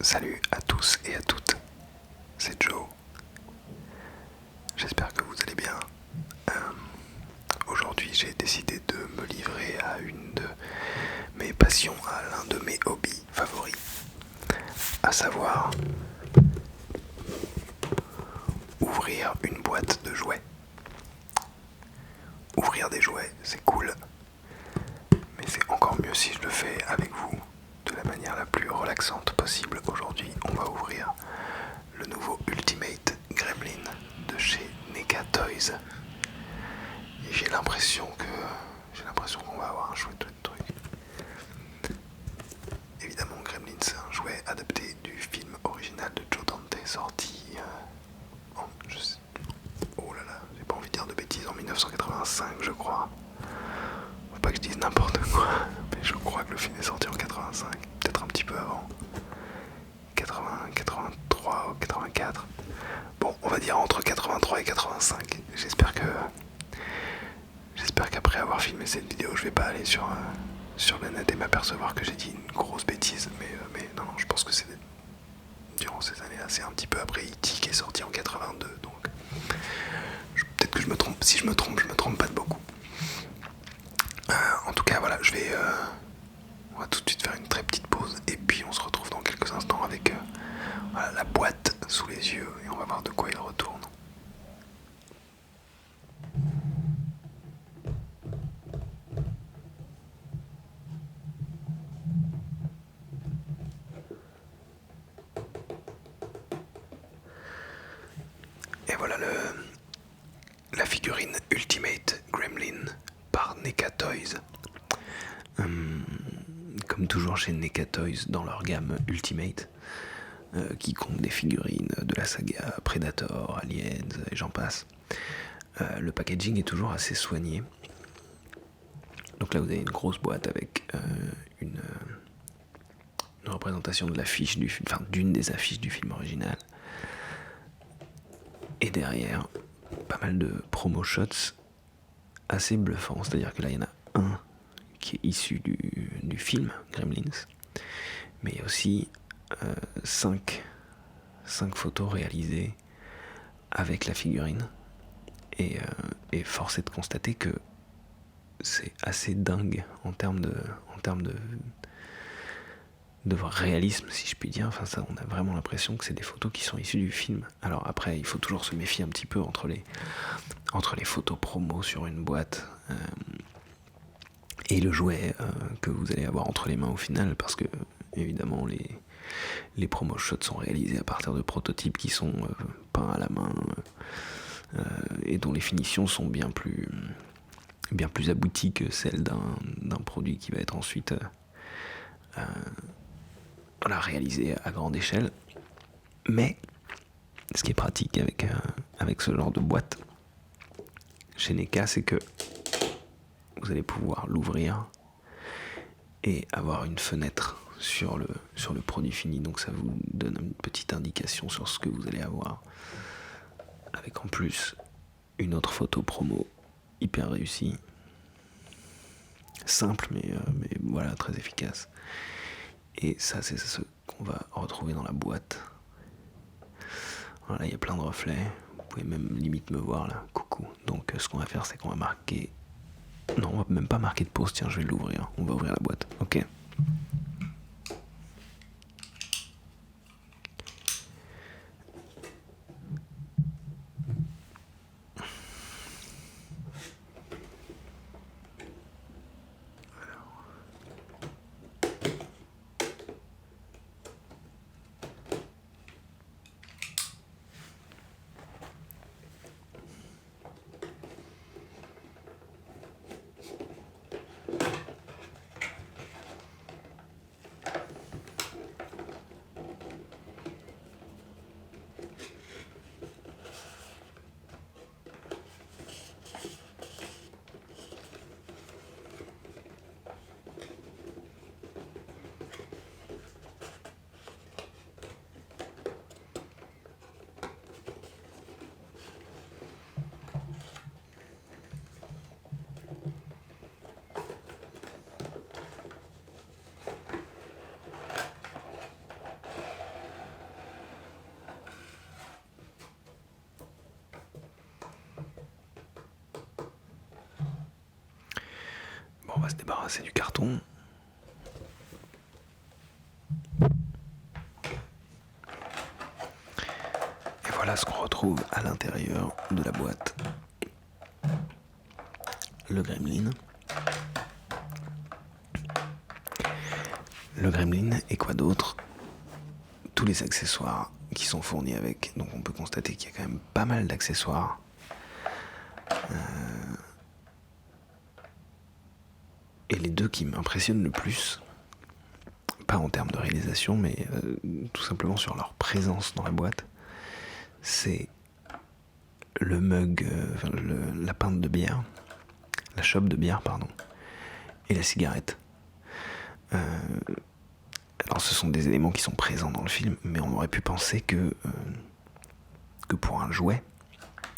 Salut à tous et à toutes, c'est Joe. J'espère que vous allez bien. Aujourd'hui, j'ai décidé de me livrer à une de mes passions, à l'un de mes hobbies favoris, à savoir ouvrir une boîte de jouets. Ouvrir des jouets, c'est cool, mais c'est encore mieux si je le fais avec vous de la manière la plus relaxante possible. Aujourd'hui, on va ouvrir le nouveau Ultimate Gremlin de chez NECA Toys. Et j'ai l'impression qu'on va avoir un chouette truc. Évidemment, Gremlin, c'est un jouet adapté du film original de Joe Dante sorti oh là là, j'ai pas envie de dire de bêtises, en 1985 je crois. Faut pas que je dise n'importe quoi, mais je crois que le film est sorti en 85, peut-être un petit peu avant. 80, 83 ou 84. Bon, on va dire entre 83 et 85. J'espère qu'après avoir filmé cette vidéo, je vais pas aller sur le net et m'apercevoir que j'ai dit une grosse bêtise. Mais non, je pense que c'est durant ces années-là, c'est un petit peu après E.T. qui est sorti en 82. Donc peut-être que je me trompe. Si je me trompe pas de beaucoup. En tout cas, voilà, on va tout de suite faire une très petite pause et puis on se retrouve dans quelques instants avec voilà, la boîte sous les yeux et on va voir de quoi il retourne. Et voilà la figurine Ultimate Gremlin par NECA Toys. Comme toujours chez NECA Toys dans leur gamme Ultimate, qui compte des figurines de la saga Predator, Aliens et j'en passe. Le packaging est toujours assez soigné. Donc là vous avez une grosse boîte avec une représentation de l'affiche du film, enfin d'une des affiches du film original. Et derrière, pas mal de promo shots assez bluffants. C'est-à-dire que là il y en a un qui est issu du film Gremlins, mais il y a aussi 5 photos réalisées avec la figurine. Et force est de constater que c'est assez dingue en termes de réalisme, si je puis dire. Enfin, ça, on a vraiment l'impression que c'est des photos qui sont issues du film. Alors après, il faut toujours se méfier un petit peu entre les photos promo sur une boîte et le jouet que vous allez avoir entre les mains au final, parce que évidemment les promo shots sont réalisés à partir de prototypes qui sont peints à la main et dont les finitions sont bien plus abouties que celles d'un produit qui va être ensuite réalisé à grande échelle. Mais ce qui est pratique avec ce genre de boîte chez NECA, c'est que vous allez pouvoir l'ouvrir et avoir une fenêtre sur le produit fini. Donc ça vous donne une petite indication sur ce que vous allez avoir, avec en plus une autre photo promo hyper réussie, simple mais voilà, très efficace. Et ça, c'est ce qu'on va retrouver dans la boîte. Voilà, il y a plein de reflets. Vous pouvez même limite me voir là. Coucou. Donc ce qu'on va faire, c'est qu'on va marquer... Non, on va même pas marquer de pause. Tiens, je vais l'ouvrir. On va ouvrir la boîte. Ok. va se débarrasser du carton. Et voilà ce qu'on retrouve à l'intérieur de la boîte. Le gremlin. Le gremlin et quoi d'autre? Tous les accessoires qui sont fournis avec. Donc on peut constater qu'il y a quand même pas mal d'accessoires. Et les deux qui m'impressionnent le plus, pas en termes de réalisation, mais tout simplement sur leur présence dans la boîte, c'est le mug, la pinte de bière, la chope de bière, pardon, et la cigarette. Alors ce sont des éléments qui sont présents dans le film, mais on aurait pu penser que pour un jouet,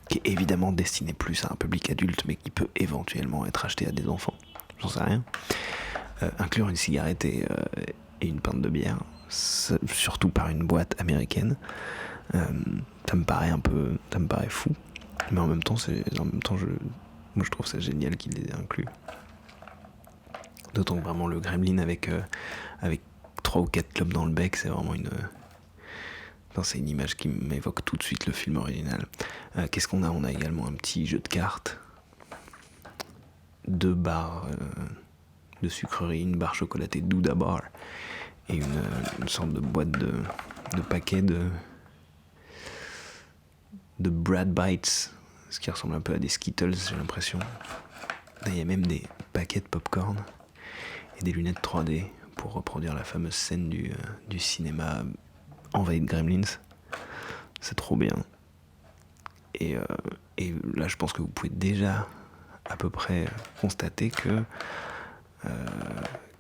qui est évidemment destiné plus à un public adulte, mais qui peut éventuellement être acheté à des enfants, j'en sais rien, inclure une cigarette et une pinte de bière, surtout par une boîte américaine, ça me paraît fou, mais en même temps, moi je trouve ça génial qu'il les ait inclus. D'autant que vraiment le gremlin avec 3 ou 4 clopes dans le bec, c'est vraiment c'est une image qui m'évoque tout de suite le film original. Qu'est-ce qu'on a? On a également un petit jeu de cartes, 2 barres de sucreries, une barre chocolatée Douda Bar et une sorte de boîte de paquets de Brad Bites, ce qui ressemble un peu à des Skittles, j'ai l'impression. Il y a même des paquets de popcorn et des lunettes 3D pour reproduire la fameuse scène du cinéma envahi de gremlins. C'est trop bien. Et là, je pense que vous pouvez déjà à peu près constater que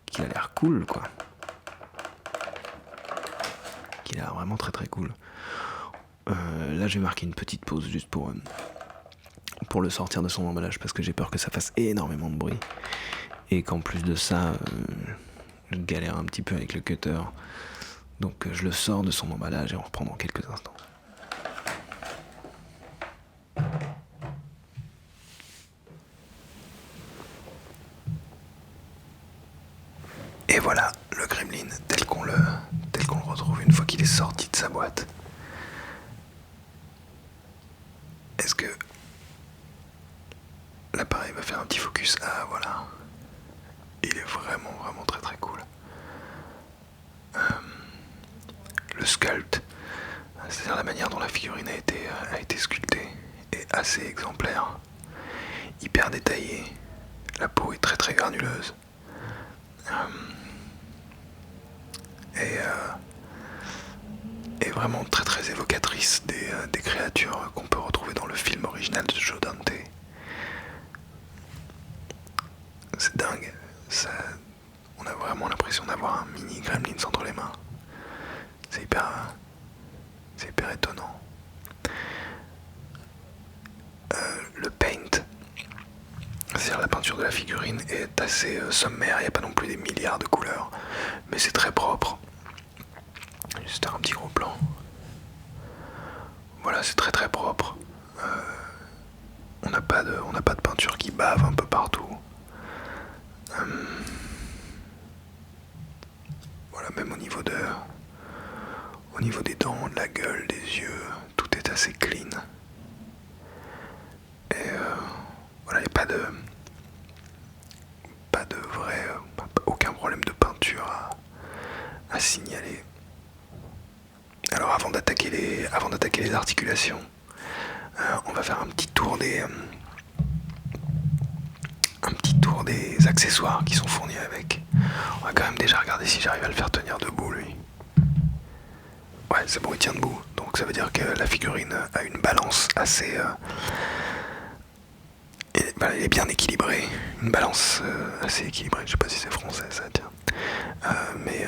qu'il a l'air cool, quoi. Qu'il a l'air vraiment très très cool. Là, je vais marquer une petite pause juste pour le sortir de son emballage, parce que j'ai peur que ça fasse énormément de bruit et qu'en plus de ça, je galère un petit peu avec le cutter. Donc je le sors de son emballage et on reprend dans quelques instants. Et voilà le gremlin tel qu'on le retrouve une fois qu'il est sorti de sa boîte. Est-ce que l'appareil va faire un petit focus? Ah voilà. Il est vraiment vraiment très très cool. Le sculpt, c'est-à-dire la manière dont la figurine a été sculptée, est assez exemplaire. Hyper détaillée. La peau est très très granuleuse. Et vraiment très très évocatrice des créatures qu'on peut retrouver dans le film original de Joe Dante. C'est dingue. On a vraiment l'impression d'avoir un mini Gremlins entre les mains. C'est hyper étonnant. Le paint, c'est-à-dire la peinture de la figurine, est assez sommaire. Il n'y a pas non plus des milliards de couleurs, mais c'est très propre. Juste un petit gros plan. Voilà, c'est très très propre. On n'a pas de peinture qui bave un peu partout. Voilà, même au niveau des dents, de la gueule, des yeux, tout est assez clean. Et voilà, il n'y a pas de vrai, aucun problème de peinture à signaler. Alors avant d'attaquer les articulations, on va faire un petit tour des accessoires qui sont fournis avec. On va quand même déjà regarder si j'arrive à le faire tenir debout, lui. Ouais, c'est bon, il tient debout. Donc ça veut dire que la figurine a une balance assez... elle est bien équilibrée. Une balance assez équilibrée. Je sais pas si c'est français, ça, tiens. Mais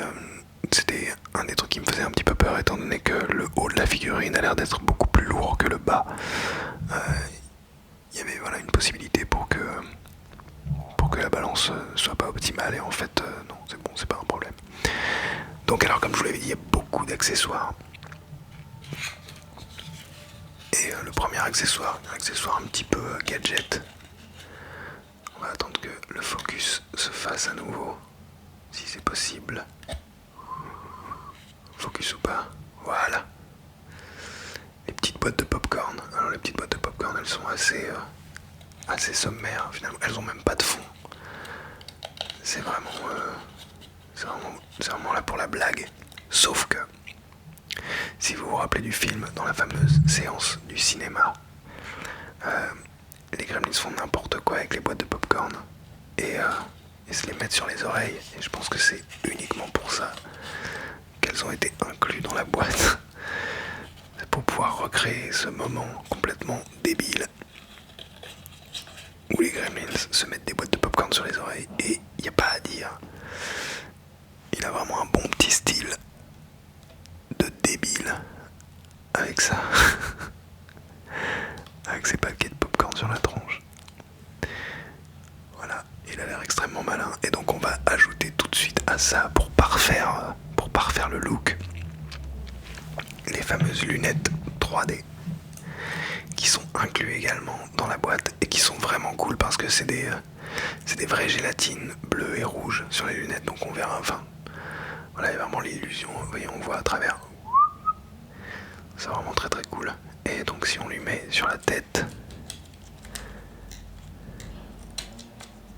c'était un des trucs qui me faisait un petit peu peur, étant donné que le haut de la figurine a l'air d'être beaucoup plus lourd que le bas. Il y avait une possibilité pour que la balance soit pas optimale, et en fait non, c'est bon, c'est pas un problème. Donc alors, comme je vous l'avais dit, il y a beaucoup d'accessoires. Et le premier accessoire, un petit peu gadget. On va attendre que le focus se fasse à nouveau, si c'est possible. Focus ou pas. Voilà. Les petites boîtes de popcorn. Alors les petites boîtes de popcorn, elles sont assez sommaires. Finalement, elles ont même pas de fond. C'est vraiment là pour la blague. Sauf que, si vous vous rappelez du film, dans la fameuse séance du cinéma, les Gremlins font n'importe quoi avec les boîtes de popcorn et se les mettent sur les oreilles. Et je pense que c'est uniquement pour ça qu'elles ont été incluses dans la boîte. C'est pour pouvoir recréer ce moment complètement débile où les Gremlins se mettent des boîtes de popcorn sur les oreilles. Et il n'y a pas à dire. Il a vraiment un bon petit style de débile avec ça. Avec ses paquets de popcorn sur la tronche. Voilà, il a l'air extrêmement malin. Et donc on va ajouter tout de suite à ça, pour parfaire le look, les fameuses lunettes 3D qui sont inclus également dans la boîte et qui sont vraiment cool parce que c'est des vraies gélatines bleues et rouges sur les lunettes. Donc on verra, enfin voilà, il y a vraiment l'illusion, vous voyez, on voit à travers. C'est vraiment très très cool. Et donc si on lui met sur la tête,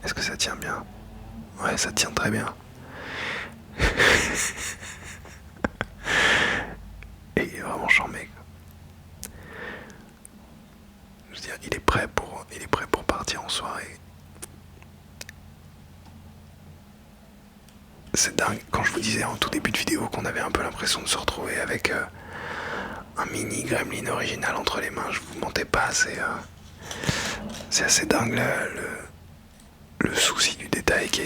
est-ce que ça tient bien? Ouais, ça tient très bien. Et il est vraiment charmé. Je veux dire, il est prêt pour partir en soirée. C'est dingue. Quand je vous disais en tout début de vidéo qu'on avait un peu l'impression de se retrouver avec un mini Gremlin original entre les mains, je vous mentais pas, c'est assez dingue le souci du détail qui a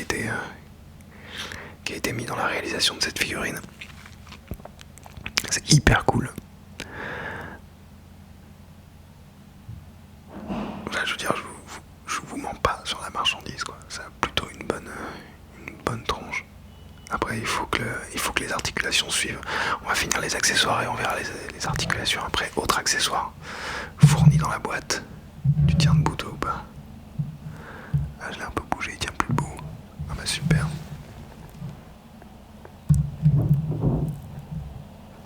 été mis dans la réalisation de cette figurine. C'est hyper cool. Enfin, je veux dire, je vous mens pas sur la marchandise, quoi. Ça a plutôt une bonne tronche. Après, il faut que les articulations suivent. On va finir les accessoires et on verra les articulations après. Autre accessoire fourni dans la boîte. Tu tiens debout toi ou pas? Ah, je l'ai un peu bougé, il tient plus debout. Ah bah super.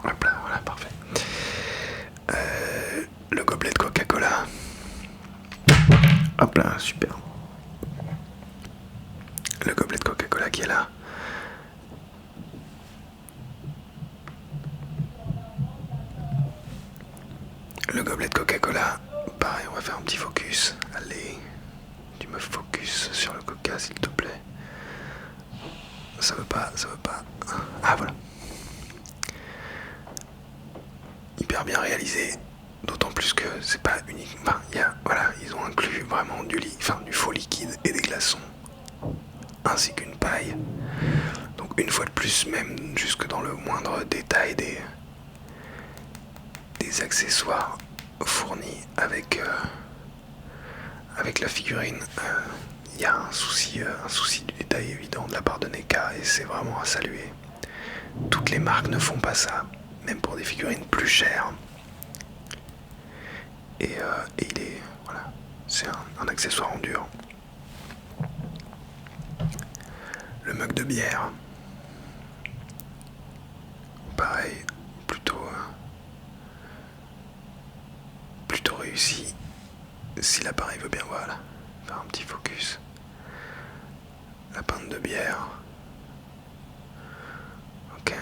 Hop là, voilà, parfait. Le gobelet de Coca-Cola. Hop là, super. Le gobelet de Coca-Cola qui est là. Le gobelet de Coca-Cola, pareil, on va faire un petit focus. Allez, tu me focus sur le Coca s'il te plaît. Ça veut pas. Ah voilà. Hyper bien réalisé, d'autant plus que c'est pas unique. Enfin, ils ont inclus vraiment du faux liquide et des glaçons, ainsi qu'une paille. Donc une fois de plus, même jusque dans le moindre détail des accessoires fournis avec la figurine, il y a un souci du détail évident de la part de NECA et c'est vraiment à saluer. Toutes les marques ne font pas ça, même pour des figurines plus chères. Et il est, voilà, c'est un accessoire en dur. Le mug de bière, pareil, plutôt réussi. Si l'appareil veut bien, voilà, faire un petit focus. La pinte de bière. Ok,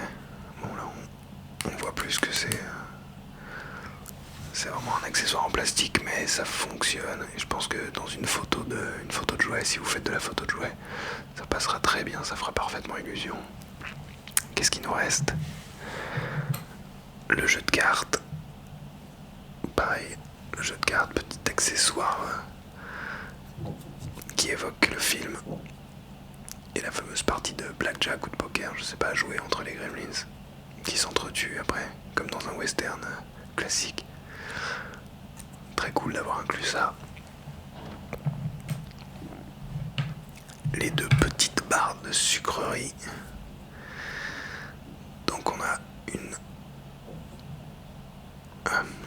bon là on voit plus que c'est vraiment un accessoire en plastique, mais ça fonctionne. Et je pense que dans une photo de jouet, si vous faites de la photo de jouet, ça passera très bien, ça fera parfaitement illusion. Qu'est-ce qu'il nous reste? Le jeu de cartes. Pareil, le jeu de cartes, petit accessoire qui évoque le film. Et la fameuse partie de blackjack ou de poker, je sais pas, jouer entre les Gremlins, qui s'entretuent après, comme dans un western classique. Très cool d'avoir inclus ça. Les deux petites barres de sucreries. Donc on a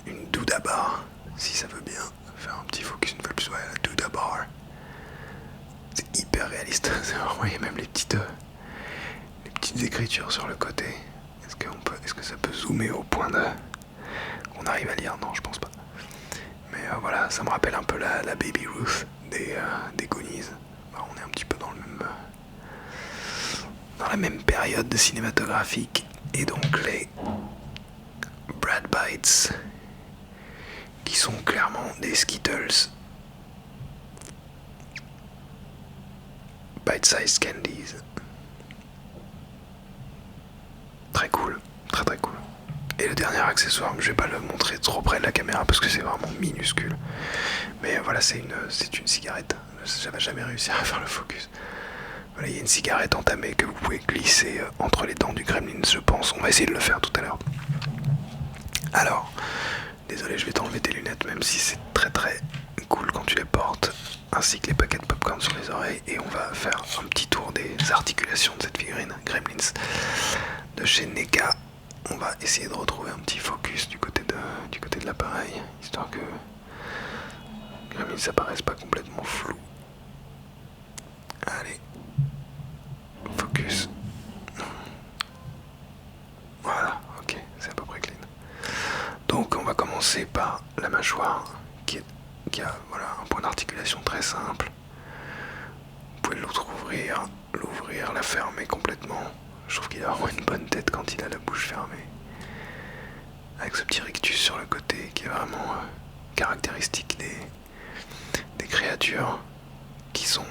une Douda bar, si ça veut bien faire un petit focus une fois de plus. Ouais, la Douda bar. C'est écriture sur le côté. Est-ce que ça peut zoomer au point qu'on arrive à lire? Non, je pense pas. Mais voilà, ça me rappelle un peu la Baby Ruth des Goonies. Bah, on est un petit peu dans la même période cinématographique. Et donc les Brad Bites, qui sont clairement des Skittles. Bite-sized candies. Très cool, très très cool. Et le dernier accessoire, je vais pas le montrer trop près de la caméra parce que c'est vraiment minuscule. Mais voilà, c'est une cigarette. J'avais jamais réussi à faire le focus. Voilà, il y a une cigarette entamée que vous pouvez glisser entre les dents du gremlin, je pense. On va essayer de le faire tout à l'heure. Alors, désolé, je vais t'enlever tes lunettes, même si c'est très très cool quand tu les portes, ainsi que les paquets de popcorn sur les oreilles. Et on va faire un petit tour des articulations de cette figurine Gremlins de chez NECA. On va essayer de retrouver un petit focus du côté de l'appareil, histoire que Gremlins apparaisse pas complètement flou. Allez, focus. Voilà, ok, c'est à peu près clean. Donc on va commencer par la mâchoire qui a voilà, un point d'articulation très simple. Vous pouvez l'ouvrir, la fermer complètement. Je trouve qu'il a vraiment une bonne tête quand il a la bouche fermée. Avec ce petit rictus sur le côté qui est vraiment caractéristique des créatures qui sont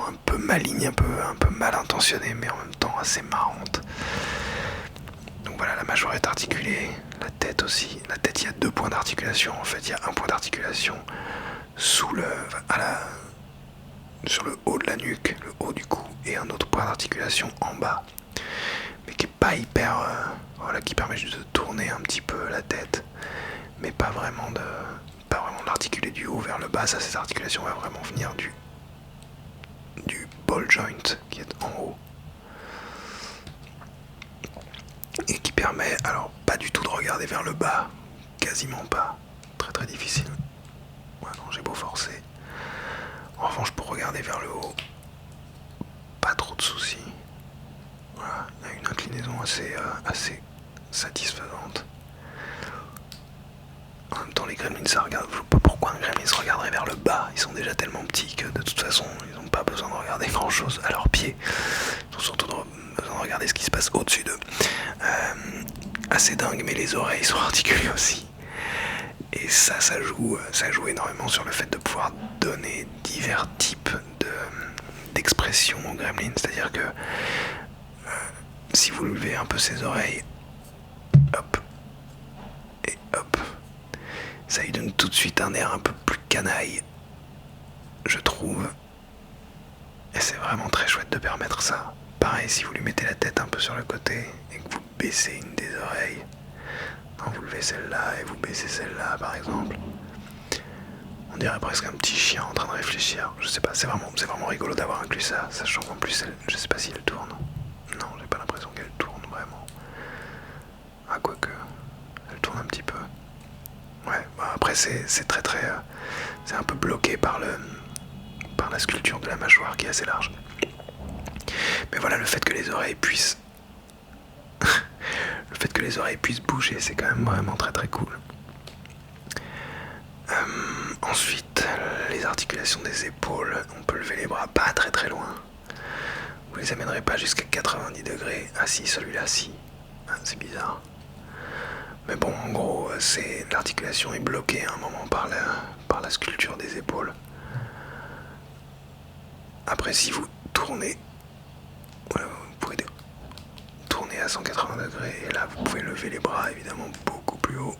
un peu malignes, un peu mal intentionnées, mais en même temps assez marrantes. Donc voilà, la mâchoire est articulée, la tête aussi. La tête, il y a 2 points d'articulation. En fait, il y a un point d'articulation sur le haut de la nuque, le haut du cou, et un autre point d'articulation en bas, mais qui est pas hyper, voilà, qui permet juste de tourner un petit peu la tête, mais pas vraiment de l'articuler du haut vers le bas. Ça, cette articulation va vraiment venir du ball joint qui est en haut, et qui permet, alors pas du tout de regarder vers le bas, quasiment pas, très très difficile. Ouais, non, j'ai beau forcer. En revanche, pour regarder vers le haut, pas trop de soucis. Voilà, il y a une inclinaison assez satisfaisante. En même temps, les gremlins, ça regarde. Je sais pas pourquoi un gremlin se regarderait vers le bas. Ils sont déjà tellement petits que de toute façon, ils n'ont pas besoin de regarder grand chose à leurs pieds. Ils ont surtout besoin de regarder ce qui se passe au-dessus d'eux. Assez dingue, mais les oreilles sont articulées aussi. Et ça joue énormément sur le fait de pouvoir donner divers types d'expressions aux gremlins. C'est-à-dire que si vous levez un peu ses oreilles, hop, et hop, ça lui donne tout de suite un air un peu plus canaille, je trouve. Et c'est vraiment très chouette de permettre ça. Pareil, si vous lui mettez la tête un peu sur le côté et que vous baissez une des oreilles, vous levez celle-là et vous baissez celle-là par exemple, on dirait presque un petit chien en train de réfléchir. Je sais pas, c'est vraiment rigolo d'avoir inclus ça, sachant qu'en plus je sais pas si elle tourne. Non, j'ai pas l'impression qu'elle tourne vraiment. Ah, quoique, elle tourne un petit peu. Ouais, bah après c'est très très... c'est un peu bloqué par la sculpture de la mâchoire qui est assez large. Mais voilà, le fait que les oreilles puissent bouger, c'est quand même vraiment très très cool. Ensuite, les articulations des épaules, on peut lever les bras pas très très loin. Vous les amènerez pas jusqu'à 90 degrés. Ah si, celui-là si. Ah, c'est bizarre. Mais bon, en gros, l'articulation est bloquée à un moment par la sculpture des épaules. Après, si vous tournez, voilà, vous pouvez tourner à 180 degrés, et là, vous pouvez lever les bras, évidemment, beaucoup plus haut.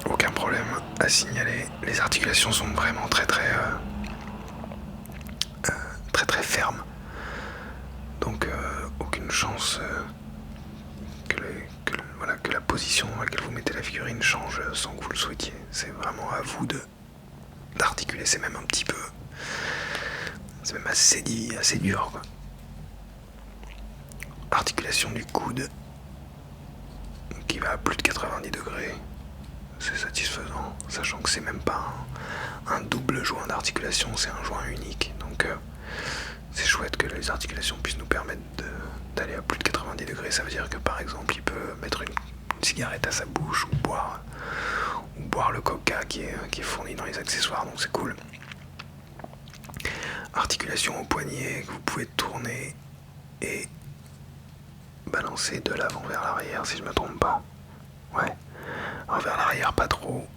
Aucun problème à signaler. Les articulations sont vraiment très très fermes. Donc, aucune chance que la position dans laquelle vous mettez la figurine change sans que vous le souhaitiez. C'est vraiment à vous d'articuler. C'est même un petit peu... c'est même assez dur, quoi. Articulation du coude qui va à plus de 90 degrés. C'est satisfaisant, sachant que c'est même pas un double joint d'articulation, c'est un joint unique. Donc c'est chouette que les articulations puissent nous permettre d'aller à plus de 90 degrés. Ça veut dire que par exemple il peut mettre une cigarette à sa bouche ou boire le coca qui est fourni dans les accessoires, donc c'est cool. Articulation au poignet que vous pouvez tourner et balancer de l'avant vers l'arrière si je me trompe pas. Ouais. Alors vers l'arrière pas trop,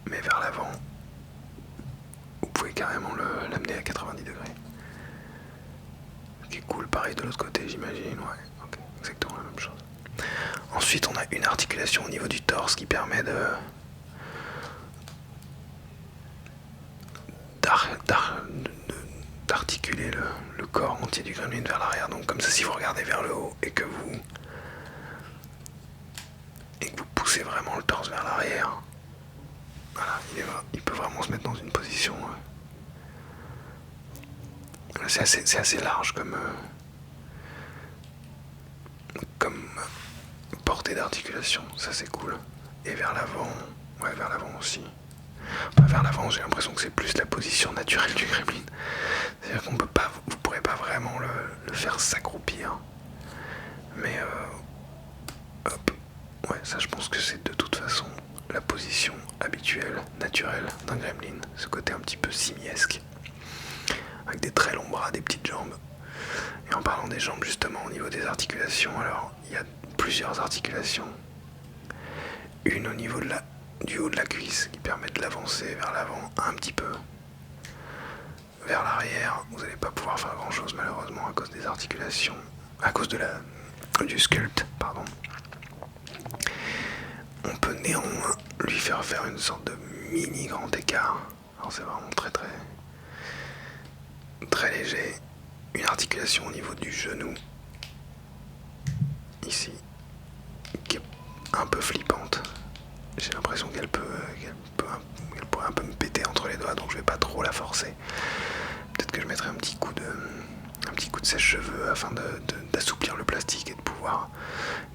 mais vers l'avant vous pouvez carrément l'amener à 90 degrés. Ce qui est cool, pareil de l'autre côté j'imagine, ouais, ok, exactement la même chose. Ensuite on a une articulation au niveau du torse qui permet d'articuler le corps entier du gremlin vers l'arrière. Donc comme ça, si vous regardez vers le haut et que vous poussez vraiment le torse vers l'arrière, voilà, il peut vraiment se mettre dans une position. C'est assez large comme portée d'articulation, ça c'est cool. Et vers l'avant, ouais, vers l'avant aussi. Vers l'avant, j'ai l'impression que c'est plus la position naturelle du gremlin. C'est-à-dire qu'on peut pas, vous pourrez pas vraiment le faire s'accroupir. Mais hop, ouais, ça je pense que c'est de toute façon la position habituelle, naturelle d'un gremlin. Ce côté un petit peu simiesque, avec des très longs bras, des petites jambes. Et en parlant des jambes justement, au niveau des articulations, alors il y a plusieurs articulations. Une au niveau du haut de la cuisse qui permet de l'avancer vers l'avant un petit peu. Vers l'arrière, vous n'allez pas pouvoir faire grand chose malheureusement à cause des articulations, à cause du sculpte, pardon. On peut néanmoins lui faire une sorte de mini grand écart. Alors c'est vraiment très très très léger. Une articulation au niveau du genou, ici, qui est un peu flippante. J'ai l'impression qu'elle pourrait un peu me péter entre les doigts, donc je vais pas trop la forcer. Peut-être que je mettrai un petit coup de sèche-cheveux afin d'assouplir le plastique et de pouvoir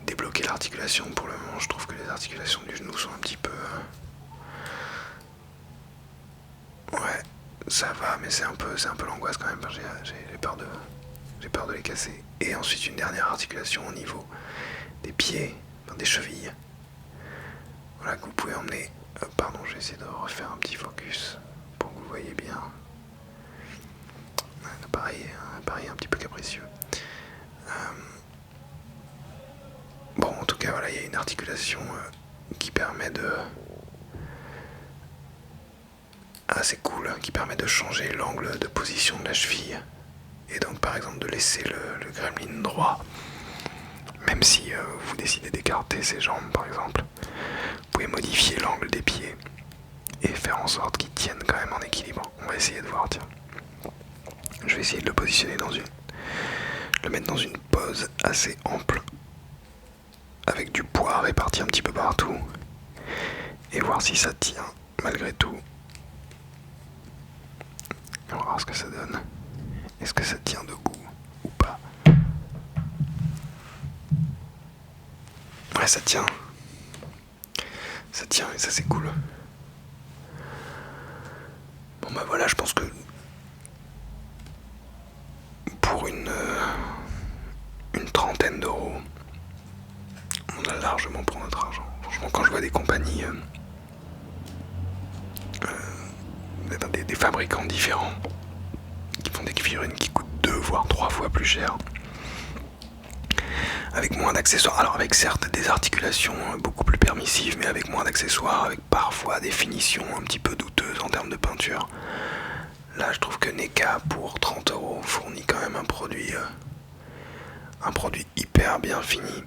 débloquer l'articulation. Pour le moment, je trouve que les articulations du genou sont un petit peu... Ouais, ça va, mais c'est un peu l'angoisse quand même. J'ai peur de les casser. Et ensuite, une dernière articulation au niveau des pieds, des chevilles. Voilà, que vous pouvez emmener. Pardon, je vais essayer de refaire un petit focus pour que vous voyez bien. Pareil, un petit peu capricieux. Bon, en tout cas, voilà, il y a une articulation qui permet assez cool, qui permet de changer l'angle de position de la cheville. Et donc, par exemple, de laisser le gremlin droit. Même si vous décidez d'écarter ses jambes, par exemple, vous pouvez modifier l'angle des pieds et faire en sorte qu'ils tiennent quand même en équilibre. On va essayer de voir, tiens. Je vais essayer de le positionner le mettre dans une pose assez ample, avec du poids réparti un petit peu partout, et voir si ça tient malgré tout. On va voir ce que ça donne. Est-ce que ça tient debout ou pas? Ouais, ça tient. Ça tient et ça c'est cool. Bon bah voilà, je pense que pour une trentaine d'euros, on a largement pour notre argent. Franchement, quand je vois des compagnies, des fabricants différents qui font des figurines qui coûtent 2 voire 3 fois plus cher, avec moins d'accessoires, alors avec certes des articulations beaucoup plus permissives, mais avec moins d'accessoires, avec parfois des finitions un petit peu douteuses en termes de peinture. Là, je trouve que NECA, pour 30 euros, fournit quand même un produit hyper bien fini,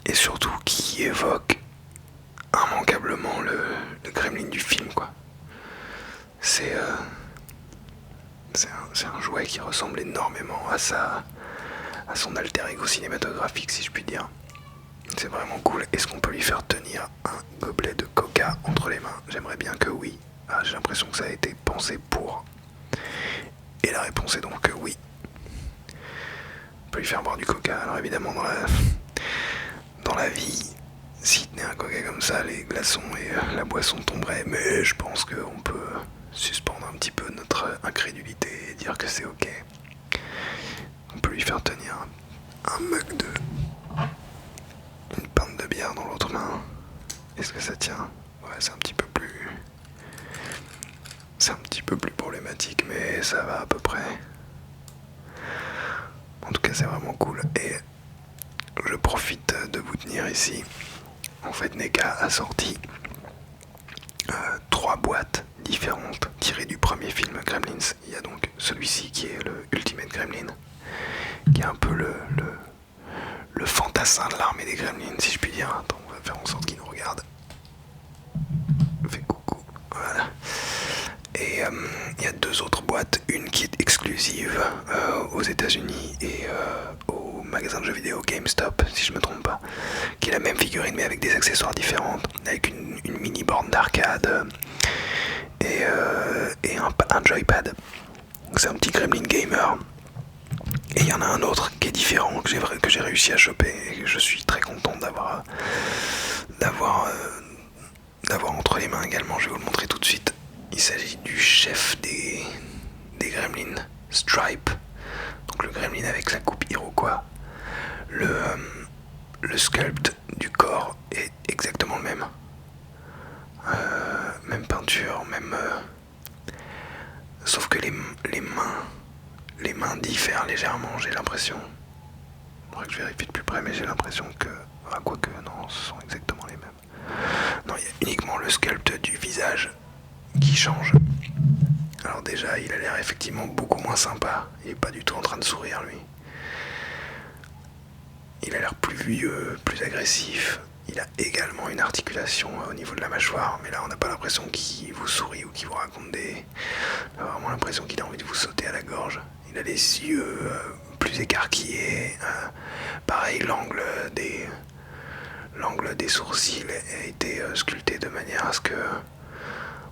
et surtout qui évoque immanquablement le gremlin du film, quoi. C'est un jouet qui ressemble énormément à son alter ego cinématographique, si je puis dire. C'est vraiment cool. Est-ce qu'on peut lui faire tenir un gobelet de coca entre les mains? J'aimerais bien que oui. J'ai l'impression que ça a été pensé pour. Et la réponse est donc que oui. On peut lui faire boire du coca. Alors évidemment, dans la vie, s'il tenait un coca comme ça, les glaçons et la boisson tomberaient. Mais je pense qu'on peut suspendre un petit peu notre incrédulité et dire que c'est ok. On peut lui faire tenir un mug de... une pinte de bière dans l'autre main. Est-ce que ça tient? Ouais, c'est un petit peu plus... c'est un petit peu plus problématique, mais ça va à peu près. En tout cas, c'est vraiment cool. Et je profite de vous tenir ici. En fait, NECA a sorti 3 boîtes différentes tirées du premier film Gremlins. Il y a donc celui-ci qui est le Ultimate Gremlin, qui est un peu le fantassin de l'armée des Gremlins, si je puis dire. Attends, on va faire en sorte qu'il nous regarde. Fais coucou. Voilà. Et il y a 2 autres boîtes, une qui est exclusive aux États-Unis et au magasin de jeux vidéo GameStop, si je me trompe pas, qui est la même figurine mais avec des accessoires différents, avec une mini borne d'arcade et un joypad. Donc c'est un petit Gremlin gamer. Et il y en a un autre qui est différent, que j'ai réussi à choper et que je suis très content d'avoir entre les mains également. Je vais vous le montrer tout de suite. Il s'agit du chef des Gremlins, Stripe. Donc le Gremlin avec sa coupe Iroquois. Le sculpt du corps est exactement le même. Même peinture, même... sauf que les mains diffèrent légèrement, j'ai l'impression. Il faudrait que je vérifie de plus près, mais j'ai l'impression que... ah, quoique, non, ce sont exactement les mêmes. Non, il y a uniquement le sculpt du visage qui change. Alors déjà, il a l'air effectivement beaucoup moins sympa. Il est pas du tout en train de sourire, lui. Il a l'air plus vieux, plus agressif. Il a également une articulation au niveau de la mâchoire, mais là on n'a pas l'impression qu'il vous sourit ou qu'il vous raconte des... On a vraiment l'impression qu'il a envie de vous sauter à la gorge. Il a les yeux plus écarquillés. Pareil, l'angle des sourcils a été sculpté de manière à ce que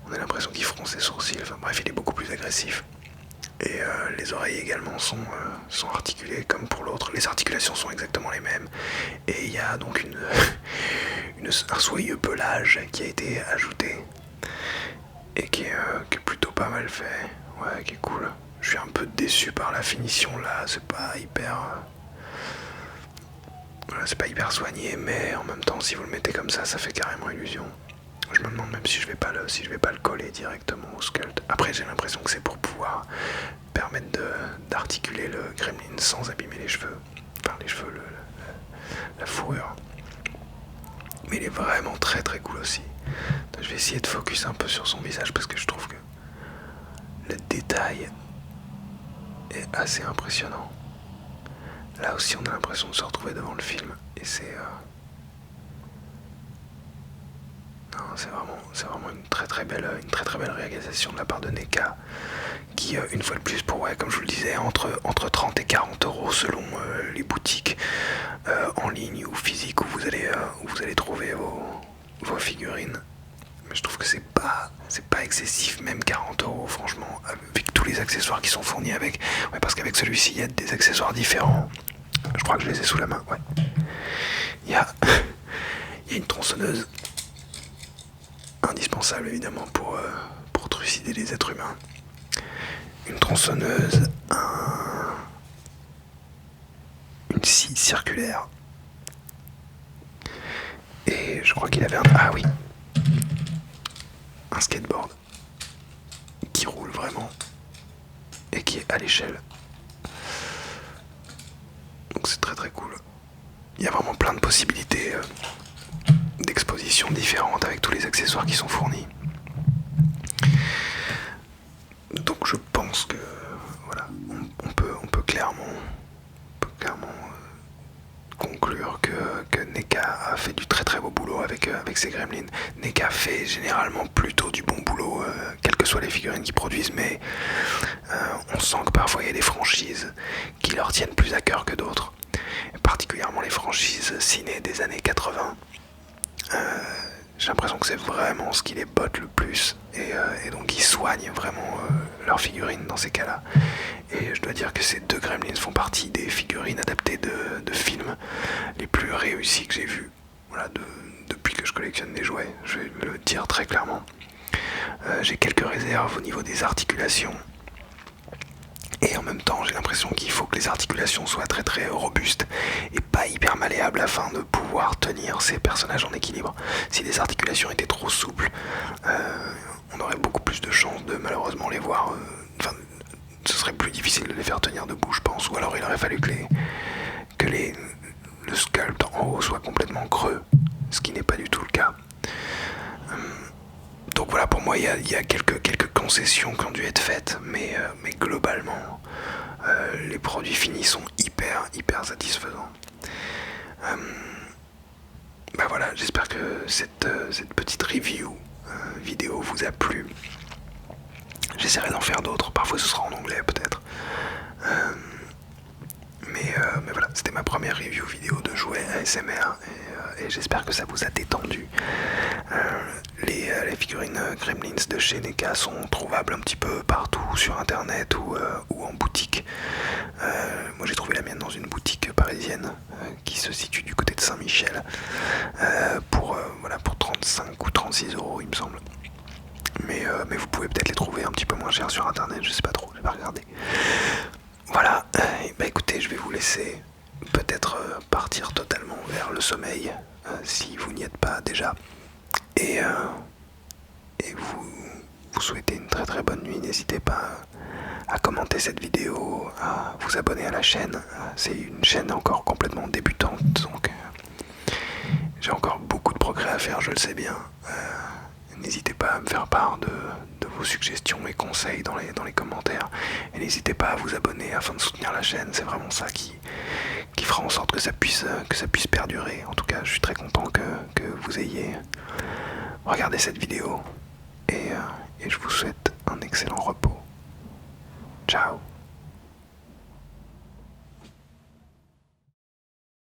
on ait l'impression qu'il fronce ses sourcils. Enfin bref, il est beaucoup plus agressif. Et les oreilles également sont articulées comme pour l'autre. Les articulations sont exactement les mêmes. Et il y a donc un soyeux pelage qui a été ajouté. Et qui est plutôt pas mal fait. Ouais, qui est cool. Je suis un peu déçu par la finition là. C'est pas hyper... c'est pas hyper soigné, mais en même temps, si vous le mettez comme ça fait carrément illusion. Je me demande même si je vais pas le coller directement au sculpt. Après, j'ai l'impression que c'est pour pouvoir permettre d'articuler le Gremlin sans abîmer les cheveux. Enfin, les cheveux, la fourrure. Mais il est vraiment très très cool aussi. Donc, je vais essayer de focus un peu sur son visage parce que je trouve que le détail est assez impressionnant. Là aussi, on a l'impression de se retrouver devant le film. Et c'est... c'est vraiment une très très belle réalisation de la part de NECA qui, une fois de plus, comme je vous le disais, entre 30 et 40 euros selon les boutiques en ligne ou physiques où vous allez trouver vos figurines. Mais je trouve que c'est pas excessif, même 40 euros, franchement, avec tous les accessoires qui sont fournis avec. Ouais, parce qu'avec celui-ci, il y a des accessoires différents. Je crois que je les ai sous la main, ouais. Il y a une tronçonneuse, indispensable évidemment pour trucider les êtres humains. Une tronçonneuse, une scie circulaire. Et je crois qu'il avait un skateboard qui roule vraiment et qui est à l'échelle. Donc c'est très très cool. Il y a vraiment plein de possibilités d'expositions différentes avec tous les accessoires qui sont fournis. Donc je pense que voilà, on peut clairement conclure que NECA a fait du très très beau boulot avec ses Gremlins. NECA fait généralement plutôt du bon boulot, quelles que soient les figurines qu'ils produisent, mais on sent que parfois il y a des franchises qui leur tiennent plus à cœur que d'autres, et particulièrement les franchises ciné des années 80. J'ai l'impression que c'est vraiment ce qui les botte le plus, et donc ils soignent vraiment leurs figurines dans ces cas-là. Et je dois dire que ces 2 Gremlins font partie des figurines adaptées de films les plus réussis que j'ai vus, voilà, depuis que je collectionne des jouets, je vais le dire très clairement. J'ai quelques réserves au niveau des articulations. Et en même temps, j'ai l'impression qu'il faut que les articulations soient très très robustes et pas hyper malléables afin de pouvoir tenir ces personnages en équilibre. Si les articulations étaient trop souples, on aurait beaucoup plus de chances de malheureusement les voir. Ce serait plus difficile de les faire tenir debout, je pense. Ou alors il aurait fallu que le sculpt en haut soit complètement creux, ce qui n'est pas du tout le cas. Donc voilà, pour moi, il y a quelques concessions qui ont dû être faites, mais globalement, les produits finis sont hyper satisfaisants. Bah voilà, j'espère que cette petite review vidéo vous a plu. J'essaierai d'en faire d'autres, parfois ce sera en anglais peut-être. Mais voilà, c'était ma première review vidéo de jouets ASMR et j'espère que ça vous a détendu. Les figurines Gremlins de chez NECA sont trouvables un petit peu partout sur internet ou en boutique. Moi j'ai trouvé la mienne dans une boutique parisienne qui se situe du côté de Saint-Michel pour 35 ou 36 euros il me semble. Mais vous pouvez peut-être les trouver un petit peu moins cher sur internet, je sais pas trop, j'ai pas regardé. Voilà, bah écoutez, je vais vous laisser peut-être partir totalement vers le sommeil si vous n'y êtes pas déjà. Et vous souhaitez une très très bonne nuit. N'hésitez pas à commenter cette vidéo, à vous abonner à la chaîne. C'est une chaîne encore complètement débutante, donc j'ai encore beaucoup de progrès à faire, je le sais bien. N'hésitez pas à me faire part de vos suggestions et conseils dans les commentaires. Et n'hésitez pas à vous abonner afin de soutenir la chaîne. C'est vraiment ça qui fera en sorte que ça puisse perdurer. En tout cas, je suis très content que vous ayez regardé cette vidéo. Et je vous souhaite un excellent repos. Ciao.